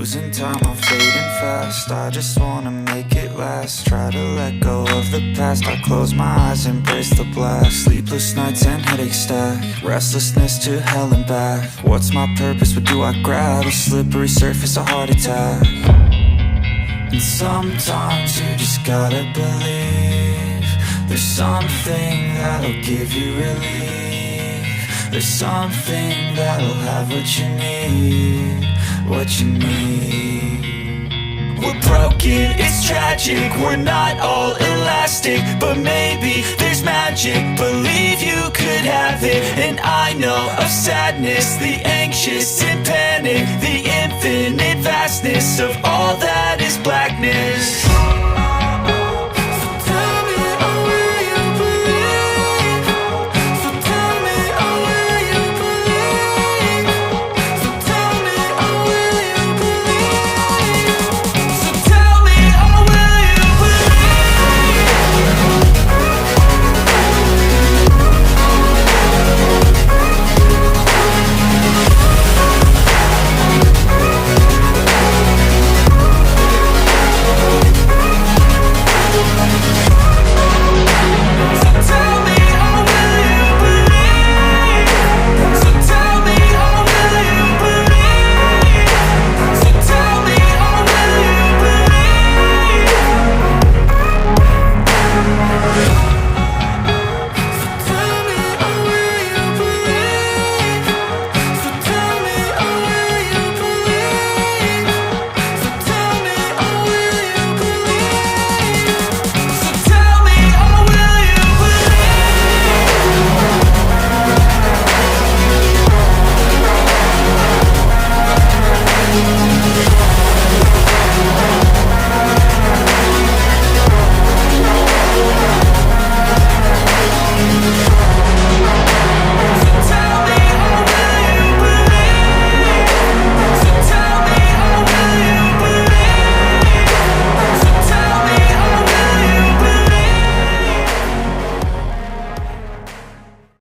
losing time, I'm fading fast. I just wanna make it last. Try to let go of the past. I close my eyes, embrace the blast. Sleepless nights and headaches stack. Restlessness to hell and back. What's my purpose? What do I grab? A slippery surface, a heart attack. And sometimes you just gotta believe there's something that'll give you relief. There's something that'll have what you need, what you need. We're broken, it's tragic, we're not all elastic, but maybe there's magic, believe you could have it. And I know of sadness, the anxious and panic, the infinite vastness of all that is blackness.